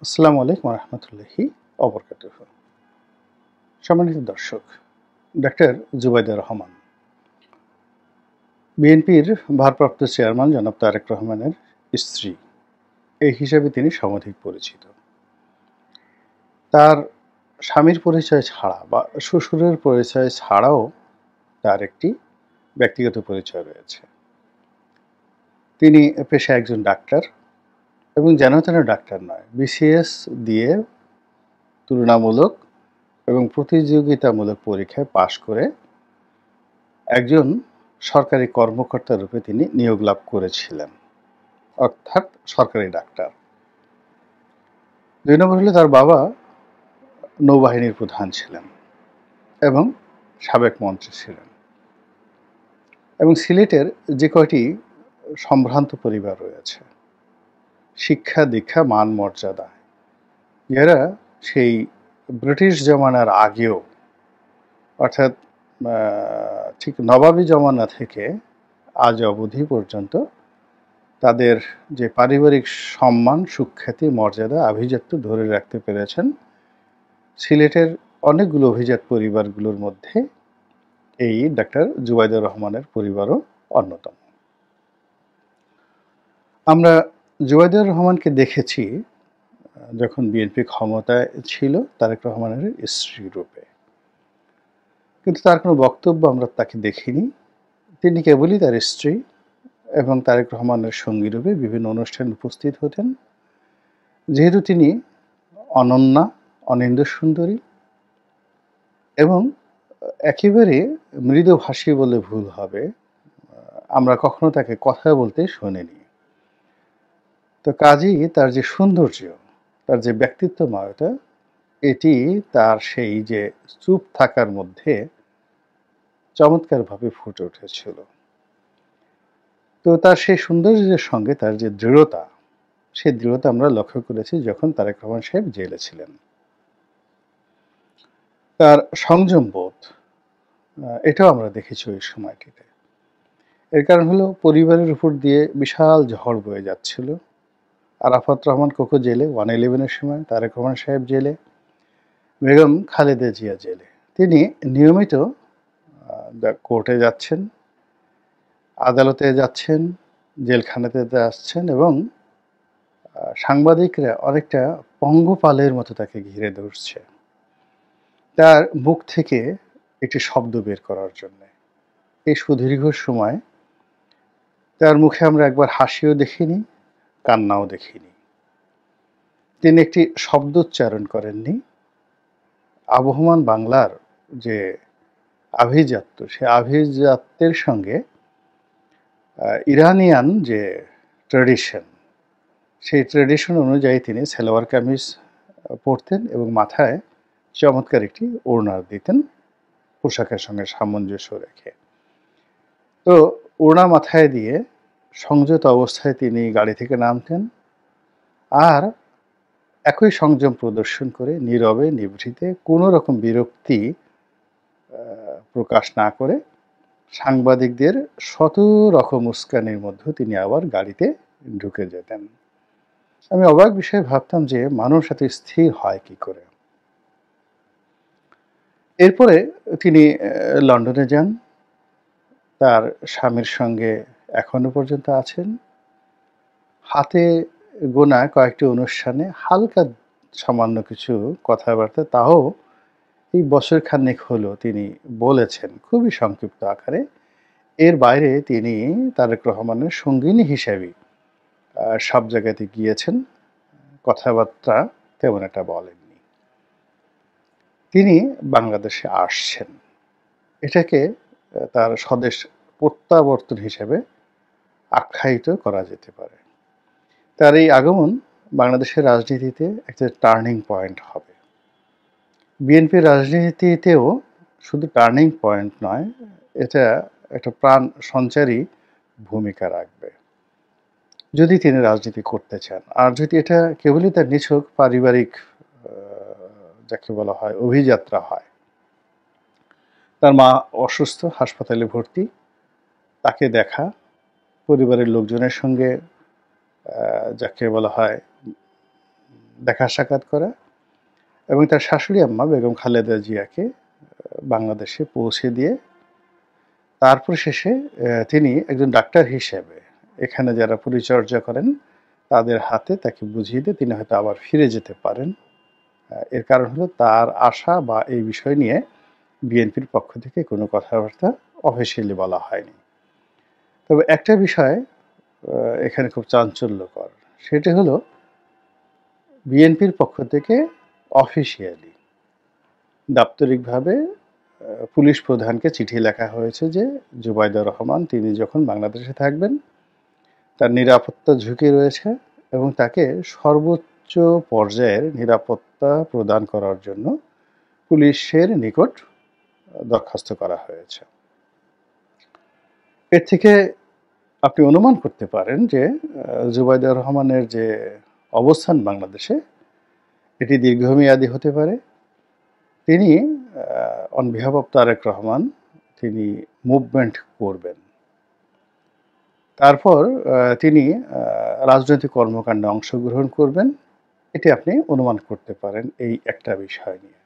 আসসালামু আলাইকুম রহমতুল্লাহি অবরকাতুহ। সম্মানিত দর্শক, ডাক্তার জুবাইদা রহমান বিএনপির ভারপ্রাপ্ত চেয়ারম্যান জনাব তারেক রহমানের স্ত্রী এই হিসাবে তিনি সমধিক পরিচিত। তার স্বামীর পরিচয় ছাড়া বা শ্বশুরের পরিচয় ছাড়াও তার একটি ব্যক্তিগত পরিচয় রয়েছে। তিনি পেশায় একজন ডাক্তার এবং যেন তেন ডাক্তার নয়, বিসিএস দিয়ে তুলনামূলক এবং প্রতিযোগিতামূলক পরীক্ষায় পাশ করে একজন সরকারি কর্মকর্তা রূপে তিনি নিয়োগ লাভ করেছিলেন, অর্থাৎ সরকারি ডাক্তার। ২ নম্বর হলো তার বাবা নৌবাহিনীর প্রধান ছিলেন এবং সাবেক মন্ত্রী ছিলেন। এবং সিলেটের যে কয়টি সম্ভ্রান্ত পরিবার রয়েছে, শিক্ষা দীক্ষা মান মর্যাদা, যারা সেই ব্রিটিশ জমানার আগেও, অর্থাৎ ঠিক নবাবী জমানা থেকে আজ অবধি পর্যন্ত তাদের যে পারিবারিক সম্মান, সুখ্যাতি, মর্যাদা, আভিজাত্য ধরে রাখতে পেরেছেন, সিলেটের অনেকগুলো অভিজাত পরিবারগুলোর মধ্যে এই ডাক্তার জুবাইদুর রহমানের পরিবারও অন্যতম। আমরা জুবাইদুর রহমানকে দেখেছি যখন বিএনপি ক্ষমতায় ছিল তারেক রহমানের স্ত্রী রূপে, কিন্তু তার কোনো বক্তব্য আমরা তাকে দেখিনি। তিনি কেবলই তার স্ত্রী এবং তারেক রহমানের সঙ্গী রূপে বিভিন্ন অনুষ্ঠানে উপস্থিত হতেন। যেহেতু তিনি অনন্যা, অনিন্দ্য সুন্দরী এবং একেবারে মৃদুভাষী বলে ভুল হবে, আমরা কখনো তাকে কথা বলতে শুনিনি। তো কাজেই তার যে সৌন্দর্য, তার যে ব্যক্তিত্বময়তা, এটি তার সেই যে চুপ থাকার মধ্যে চমৎকারভাবে ফুটে উঠেছিল। তো তার সেই সৌন্দর্যের সঙ্গে তার যে দৃঢ়তা, সেই দৃঢ়তা আমরা লক্ষ্য করেছি যখন তারেক রহমান সাহেব জেলে ছিলেন। তার সংযম বোধ, এটাও আমরা দেখেছি ওই সময়টিতে। এর কারণ হলো পরিবারের উপর দিয়ে বিশাল ঝড় বয়ে যাচ্ছিল। আরাফাত রহমান কোকো জেলে 111-এর সময়, তারেক রহমান সাহেব জেলে, বেগম খালেদা জিয়া জেলে। তিনি নিয়মিত কোর্টে যাচ্ছেন, আদালতে যাচ্ছেন, জেলখানাতে যাচ্ছেন এবং সাংবাদিকরা অনেকটা পঙ্গপালের মতো তাকে ঘিরে ধরছে তার মুখ থেকে একটি শব্দ বের করার জন্য। এই সুদীর্ঘ সময় তার মুখে আমরা একবার হাসিও দেখিনি, কান্নাও দেখিনি। তিনি একটি শব্দ উচ্চারণ করেননি। আবহমান বাংলার যে আভিজাত্য, সে আভিজাত্যের সঙ্গে ইরানিয়ান যে ট্র্যাডিশন, সেই ট্র্যাডিশন অনুযায়ী তিনি সালোয়ার কামিজ পরতেন এবং মাথায় চমৎকার একটি ওড়না দিতেন পোশাকের সঙ্গে সামঞ্জস্য রেখে। তো ওড়না মাথায় দিয়ে সংযত অবস্থায় তিনি গাড়ি থেকে নামতেন আর একই সংযম প্রদর্শন করে নীরবে নিভৃতে কোনো রকম বিরক্তি প্রকাশ না করে সাংবাদিকদের শত রকম উস্কানির মধ্যে তিনি আবার গাড়িতে ঢুকে যেতেন। আমি অবাক বিষয়ে ভাবতাম যে মানুষ এত স্থির হয় কি করে। এরপরে তিনি লন্ডনে যান, তার স্বামীর সঙ্গে এখনো পর্যন্ত আছেন। হাতে গোনা কয়েকটি অনুষ্ঠানে হালকা সামান্য কিছু কথাবার্তা, তাও এই বছর খানেক হলো তিনি বলেছেন খুবই সংক্ষিপ্ত আকারে। এর বাইরে তিনি তারেক রহমানের সঙ্গিনী হিসেবেই সব জায়গাতে গিয়েছেন, কথাবার্তা তেমন একটা বলেননি। তিনি বাংলাদেশে আসছেন, এটাকে তার স্বদেশ প্রত্যাবর্তন হিসেবে আখ্যায়িত করা যেতে পারে। তার এই আগমন বাংলাদেশের রাজনীতিতে একটা টার্নিং পয়েন্ট হবে। বিএনপির রাজনীতিতেও শুধু টার্নিং পয়েন্ট নয়, এটা একটা প্রাণ সঞ্চারী ভূমিকা রাখবে যদি তিনি রাজনীতি করতে চান। আর যদি এটা কেবলই তার নিছক পারিবারিক যাকে বলা হয় অভিযাত্রা হয়, তার মা অসুস্থ, হাসপাতালে ভর্তি, তাকে দেখা, পরিবারের লোকজনের সঙ্গে যাকে বলা হয় দেখা সাক্ষাৎ করা এবং তার শাশুড়ি আম্মা বেগম খালেদা জিয়াকে বাংলাদেশে পৌঁছে দিয়ে তারপর শেষে তিনি একজন ডাক্তার হিসেবে এখানে যারা পরিচর্যা করেন তাদের হাতে তাকে বুঝিয়ে দিয়ে তিনি হয়তো আবার ফিরে যেতে পারেন। এর কারণ হলো তার আশা বা এই বিষয় নিয়ে বিএনপির পক্ষ থেকে কোনো কথাবার্তা অফিসিয়ালি বলা হয়নি। তবে একটা বিষয় এখানে খুব চাঞ্চল্যকর। সেটি হলো বিএনপির পক্ষ থেকে অফিসিয়ালি দাপ্তরিকভাবে পুলিশ প্রধানকে চিঠি লেখা হয়েছে যে জুবাইদা রহমান তিনি যখন বাংলাদেশে থাকবেন তার নিরাপত্তা ঝুঁকি রয়েছে এবং তাকে সর্বোচ্চ পর্যায়ের নিরাপত্তা প্রদান করার জন্য পুলিশের নিকট দরখাস্ত করা হয়েছে। এর থেকে আপনি অনুমান করতে পারেন যে জুবাইদা রহমানের যে অবস্থান বাংলাদেশে এটি দীর্ঘমেয়াদী হতে পারে। তিনি on behalf of Tarique Rahman তিনি মুভমেন্ট করবেন। তারপর তিনি রাজনৈতিক কর্মকাণ্ডে অংশগ্রহণ করবেন। এটি আপনি অনুমান করতে পারেন এই একটা বিষয় নিয়ে।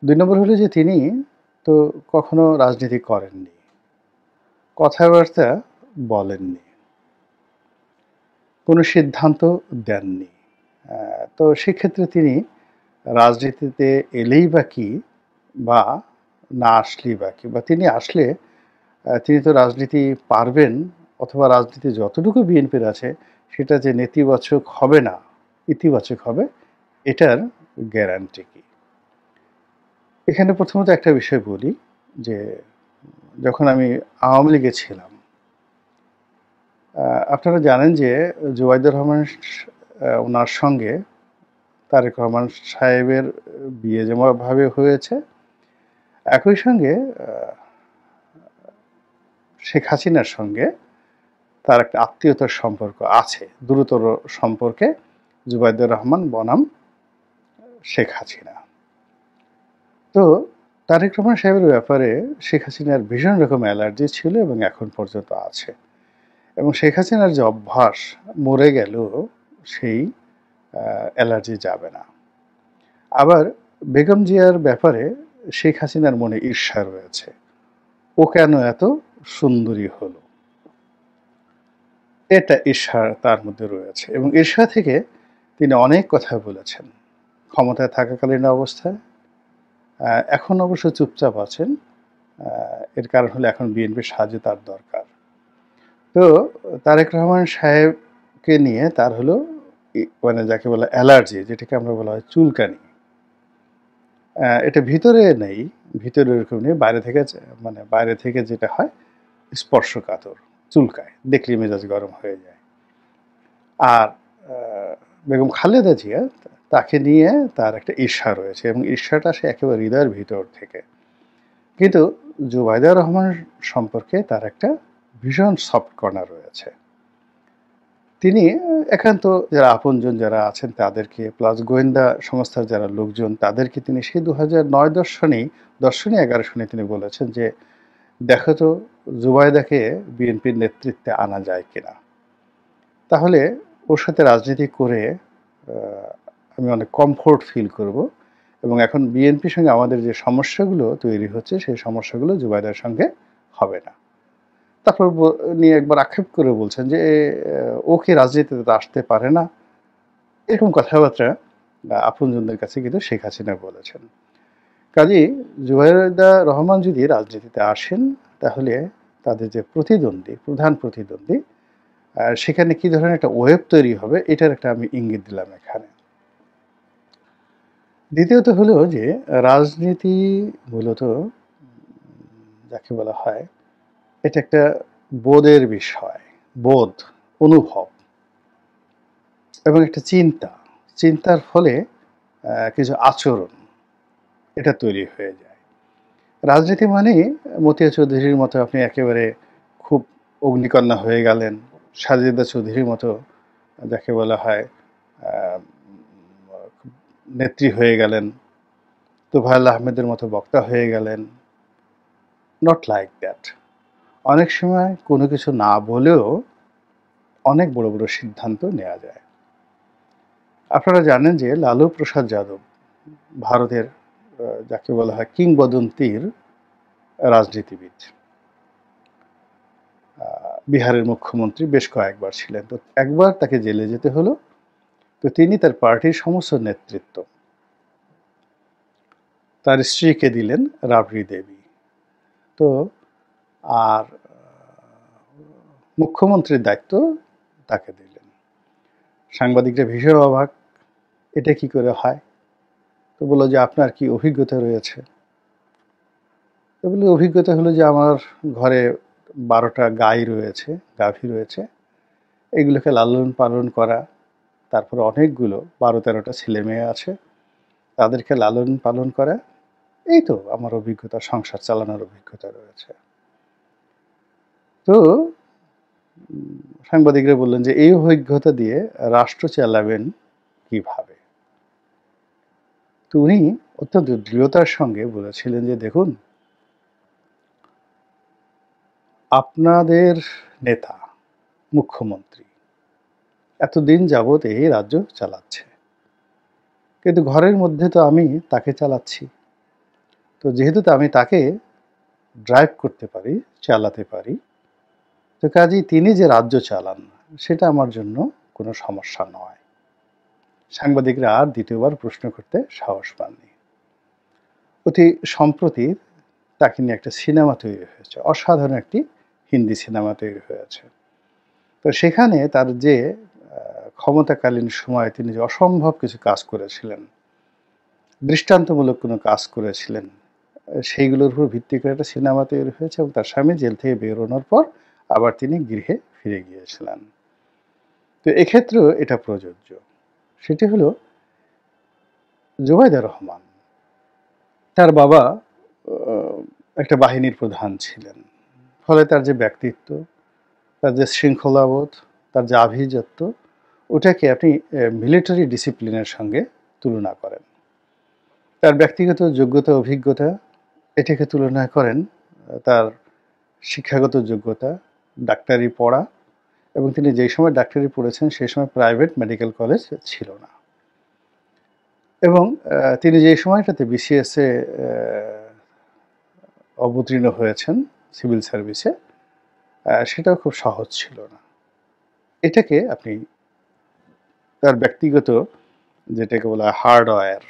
২ নম্বর হলো যে তিনি তো কখনো রাজনীতি করেননি, কথাবার্তা বলেননি, কোনো সিদ্ধান্ত দেননি। তো সেক্ষেত্রে তিনি রাজনীতিতে এলেই বা কি বা না আসলেই বা কি, বা তিনি আসলে তিনি তো রাজনীতি পারবেন অথবা রাজনীতি যতটুকু বিএনপির আছে সেটা যে নেতিবাচক হবে না, ইতিবাচক হবে, এটার গ্যারান্টি কি? এখানে প্রথমত একটা বিষয় বলি যে যখন আমি আওয়ামী লীগে ছিলাম, আপনারা জানেন যে জুবাইদুর রহমান ওনার সঙ্গে তারেক রহমান সাহেবের বিয়ে যেমনভাবে হয়েছে, একই সঙ্গে শেখ হাসিনার সঙ্গে তার একটা আত্মীয়তার সম্পর্ক আছে, দ্রুতর সম্পর্কে জুবাইদুর রহমান বনাম শেখ হাসিনা। তো তারেক রহমান সাহেবের ব্যাপারে শেখ হাসিনার ভীষণ রকম অ্যালার্জি ছিল এবং এখন পর্যন্ত আছে, এবং শেখ হাসিনার যে অভ্যাস মরে গেলেও সেই অ্যালার্জি যাবে না। আবার বেগম জিয়ার ব্যাপারে শেখ হাসিনার মনে ঈর্ষা রয়েছে, ও কেন এত সুন্দরী হলো, এটা ঈর্ষা তার মধ্যে রয়েছে এবং ঈর্ষা থেকে তিনি অনেক কথা বলেছেন ক্ষমতায় থাকাকালীন অবস্থায়। এখন অবশ্য চুপচাপ আছেন, এর কারণ হলো এখন বিএনপির সাহায্য তার দরকার। তো তারেক রহমান সাহেবকে নিয়ে তার হলো মানে যাকে বলা অ্যালার্জি, যেটাকে আমরা বলা হয় চুলকানি, এটা ভিতরে নেই, ভিতরে এরকম নেই, বাইরে থেকে মানে বাইরে থেকে যেটা হয় স্পর্শকাতর, চুলকায়, দেখলে মেজাজ গরম হয়ে যায়। আর বেগম খালেদা জিয়া তাকে নিয়ে তার একটা ঈর্ষা রয়েছে এবং ঈর্ষাটা সে একেবারে হৃদয়ের ভিতর থেকে। কিন্তু জুবাইদা রহমান সম্পর্কে তার একটা ভীষণ সফট কর্নার রয়েছে। তিনি একান্ত যারা আপনজন যারা আছেন তাদেরকে, প্লাস গোয়েন্দা সংস্থার যারা লোকজন তাদেরকে তিনি সেই 2009 দর্শনী 11 সনে তিনি বলেছেন যে দেখো তো জুবাইদাকে বিএনপির নেতৃত্বে আনা যায় কিনা, তাহলে ওর সাথে রাজনীতি করে আমি অনেক কমফোর্ট ফিল করব এবং এখন বিএনপির সঙ্গে আমাদের যে সমস্যাগুলো তৈরি হচ্ছে সেই সমস্যাগুলো জুবাইদার সঙ্গে হবে না। তারপর নিয়ে একবার আক্ষেপ করে বলছেন যে ও কি রাজনীতিতে আসতে পারে না, এরকম কথাবার্তা আপনজনদের কাছে কিন্তু শেখ হাসিনা বলেছেন। কাজেই জুবাইদা রহমান যদি রাজনীতিতে আসেন তাহলে তাদের যে প্রতিদ্বন্দ্বী, প্রধান প্রতিদ্বন্দ্বী, সেখানে কি ধরনের একটা ওয়েব তৈরি হবে এটার একটা আমি ইঙ্গিত দিলাম এখানে। দ্বিতীয়ত হলো যে রাজনীতি মূলত যাকে বলা হয় এটা একটা বোধের বিষয়, বোধ, অনুভব এবং একটা চিন্তার ফলে কিছু আচরণ এটা তৈরি হয়ে যায়। রাজনীতি মানে মতিয়া চৌধুরীর মতো আপনি একেবারে খুব অগ্নিকন্যা হয়ে গেলেন, সাজেদা চৌধুরীর মতো যাকে বলা হয় নেত্রী হয়ে গেলেন, তোফায়েল আহমেদের মতো বক্তা হয়ে গেলেন, নট লাইক দ্যাট। অনেক সময় কোনো কিছু না বলেও অনেক বড় বড় সিদ্ধান্ত নেওয়া যায়। আপনারা জানেন যে লালু প্রসাদ যাদব ভারতের যাকে বলা হয় কিংবদন্তির রাজনীতিবিদ। বিহারের মুখ্যমন্ত্রী বেশ কয়েকবার ছিলেন। তো একবার তাকে জেলে যেতে হলো। তো তিনি তার পার্টির সমস্ত নেতৃত্ব তার স্ত্রীকে দিলেন রাবড়ি দেবী। তো আর মুখ্যমন্ত্রীর দায়িত্ব তাকে দিলেন। সাংবাদিকরা ভীষণ অবাক, এটা কি করে হয়? তো বলল যে আপনার কি অভিজ্ঞতা রয়েছে? তো বলল অভিজ্ঞতা হলো যে আমার ঘরে 12টা গাই রয়েছে, গাভী রয়েছে, এগুলোকে লালন পালন করা, তারপরে অনেকগুলো 12-13টা ছেলে মেয়ে আছে, তাদেরকে লালন পালন করা, এই তো আমার অভিজ্ঞতা, সংসার চালানোর অভিজ্ঞতা রয়েছে। তো সাংবাদিকরা বললেন যে এই অভিজ্ঞতা দিয়ে রাষ্ট্র চালাবেন কিভাবে? তো উনি অত্যন্ত দৃঢ়তার সঙ্গে বলেছিলেন যে দেখুন, আপনাদের নেতা মুখ্যমন্ত্রী এতদিন যাবৎ এই রাজ্য চালাচ্ছে, কিন্তু ঘরের মধ্যে তো আমি তাকে চালাচ্ছি। তো যেহেতু আমি তাকে ড্রাইভ করতে পারি, চালাতে পারি, তো কাজেই তিনি যে রাজ্য চালান সেটা আমার জন্য কোনো সমস্যা নয়। সাংবাদিকরা আর দ্বিতীয়বার প্রশ্ন করতে সাহস পাননি। অতি সম্প্রতি তাকে নিয়ে একটা সিনেমা তৈরি হয়েছে, অসাধারণ একটি হিন্দি সিনেমা তৈরি হয়েছে। তো সেখানে তার যে ক্ষমতাকালীন সময়ে তিনি যে অসম্ভব কিছু কাজ করেছিলেন, দৃষ্টান্তমূলক কোনো কাজ করেছিলেন, সেইগুলোর উপর ভিত্তি করে একটা সিনেমা তৈরি হয়েছে এবং তার স্বামী জেল থেকে বেরোনোর পর আবার তিনি গৃহে ফিরে গিয়েছিলেন। তো এক্ষেত্রেও এটা প্রযোজ্য। সেটি হলো জুবাইদা রহমান, তার বাবা একটা বাহিনীর প্রধান ছিলেন। ফলে তার যে ব্যক্তিত্ব, তার যে শৃঙ্খলাবোধ, তার যে আভিজাত্য, ওটাকে আপনি মিলিটারি ডিসিপ্লিনের সঙ্গে তুলনা করেন। তার ব্যক্তিগত যোগ্যতা, অভিজ্ঞতা, এটাকে তুলনা করেন তার শিক্ষাগত যোগ্যতা, ডাক্তারি পড়া, এবং তিনি যেই সময় ডাক্তারি পড়েছেন সেই সময় প্রাইভেট মেডিকেল কলেজ ছিল না, এবং তিনি যেই সময়টাতে বিসিএসে অবতীর্ণ হয়েছেন সিভিল সার্ভিসে, সেটাও খুব সহজ ছিল না। এটাকে আপনি তার ব্যক্তিগত, যেটাকে বলা হয় হার্ডওয়্যার,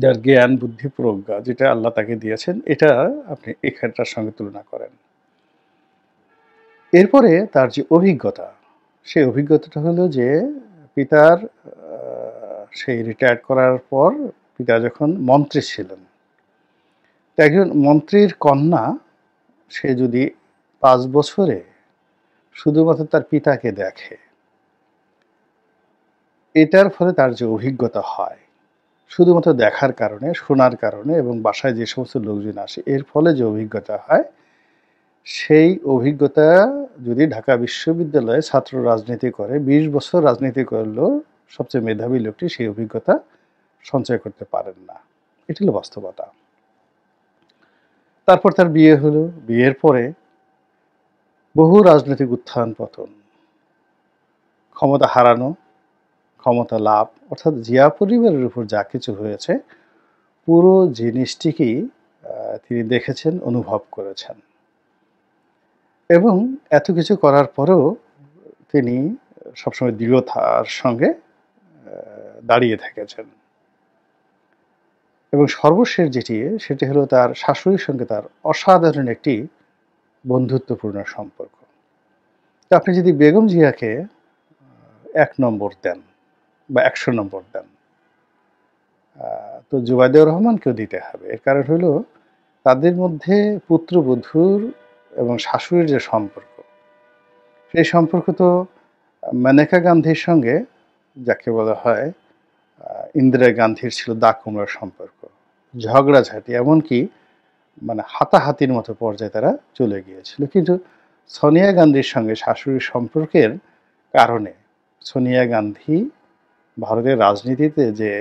যার জ্ঞান, বুদ্ধি, প্রজ্ঞা যেটা আল্লাহ তাকে দিয়েছেন, এটা আপনি এখানটার সঙ্গে তুলনা করেন। এরপরে তার যে অভিজ্ঞতা, সেই অভিজ্ঞতাটা হলো যে পিতার সেই রিটায়ার করার পর পিতা যখন মন্ত্রী ছিলেন, একজন মন্ত্রীর কন্যা সে যদি 5 বছরে শুধুমাত্র তার পিতাকে দেখে, এটার ফলে তার যে অভিজ্ঞতা হয় শুধুমাত্র দেখার কারণে, শোনার কারণে, এবং বাসায় যে সমস্ত লোকজন আসে এর ফলে যে অভিজ্ঞতা হয়, সেই অভিজ্ঞতা যদি ঢাকা বিশ্ববিদ্যালয়ে ছাত্র রাজনীতি করে 20 বছর রাজনীতি করলেও সবচেয়ে মেধাবী লোকটি সেই অভিজ্ঞতা সঞ্চয় করতে পারেন না। এটা হলো বাস্তবতা। তারপর তার বিয়ে হলো, বিয়ের পরে বহু রাজনৈতিক উত্থান পতন, ক্ষমতা হারানো, ক্ষমতা লাভ, অর্থাৎ জিয়া পরিবারের উপর যা কিছু হয়েছে পুরো জিনিসটিকেই তিনি দেখেছেন, অনুভব করেছেন, এবং এত কিছু করার পরেও তিনি সবসময় দৃঢ়তার সঙ্গে দাঁড়িয়ে থেকেছেন। এবং সর্বশেষ সেটি হলো তার শাশুড়ির সঙ্গে তার অসাধারণ একটি বন্ধুত্বপূর্ণ সম্পর্ক। তো আপনি যদি বেগম জিয়াকে 1 নম্বর দেন বা 100 নম্বর দেন, তো জুবাইদা রহমানকেও দিতে হবে। এর কারণ হলো তাদের মধ্যে পুত্রবধূর এবং শাশুড়ির যে সম্পর্ক, সেই সম্পর্ক তো মেনকা গান্ধীর সঙ্গে, যাকে বলা হয় ইন্দিরা গান্ধীর, ছিল দা কুমড়ার সম্পর্ক, ঝগড়াঝাটি, এমনকি মানে হাতাহাতির মতো পর্যায়ে তারা চলে গিয়েছিল। কিন্তু সোনিয়া গান্ধীর সঙ্গে শাশুড়ির সম্পর্কের কারণে সোনিয়া গান্ধী ভারতের রাজনীতিতে যে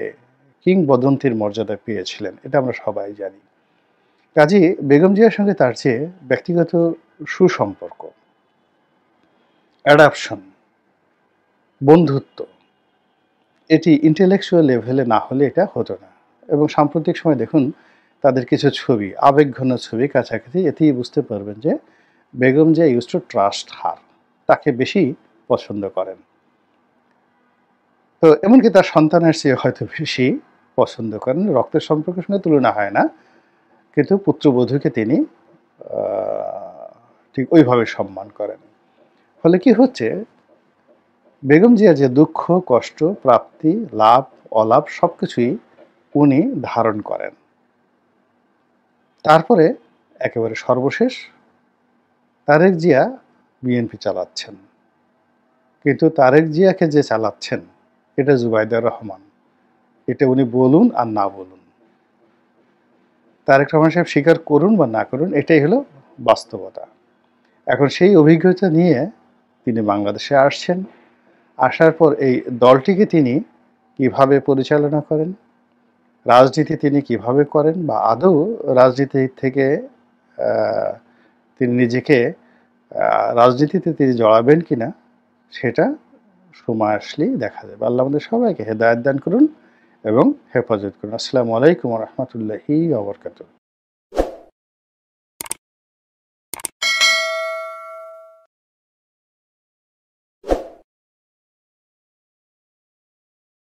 কিংবদন্তির মর্যাদা পেয়েছিলেন, এটা আমরা সবাই জানি। কাজেই বেগম জিয়ার সঙ্গে তার যে ব্যক্তিগত সুসম্পর্ক, অ্যাডাপশন, বন্ধুত্ব, এটি ইন্টেলেকচুয়াল লেভেলে না হলে এটা হতো না। এবং সাম্প্রতিক সময়ে দেখুন তাদের কিছু ছবি, আবেগঘন ছবি কাছাকাছি, এতেই বুঝতে পারবেন যে Begum Zia used to trust her. তাকে বেশি পছন্দ করেন। তো এমনকি তার সন্তানের চেয়ে হয়তো বেশি পছন্দ করেন। রক্তের সম্পর্কের সঙ্গে তুলনা হয় না। কিন্তু পুত্রবধূকে তিনি আ ঠিক ওইভাবে সম্মান করেন। ফলে কি হচ্ছে, বেগম জিয়া যে দুঃখ, কষ্ট, প্রাপ্তি, লাভ, অলাভ সবকিছুই উনি ধারণ করেন। তারপরে একেবারে সর্বশেষ তারেক জিয়া বিএনপি চালাচ্ছেন। কিন্তু তারেক জিয়াকে যে চালাচ্ছেন এটা জুবাইদা রহমান। এটা উনি বলুন আর না বলুন। তারেক রহমান সাহেব স্বীকার করুন বা না করুন, এটাই হলো বাস্তবতা। এখন সেই অভিজ্ঞতা নিয়ে তিনি বাংলাদেশে আসছেন। আসার পর এই দলটিকে তিনি কিভাবে পরিচালনা করেন, রাজনীতি তিনি কিভাবে করেন বা আদৌ রাজনীতি থেকে তিনি নিজেকে রাজনীতিতে তিনি জড়াবেন কিনা সেটা সময় আসলেই দেখা যাবে। আল্লাহ আমাদের সবাইকে হেদায়েত দান করুন এবং হেফাজত করুন। আসসালামু আলাইকুম ওয়া রাহমাতুল্লাহি ওয়া বারাকাতুহু।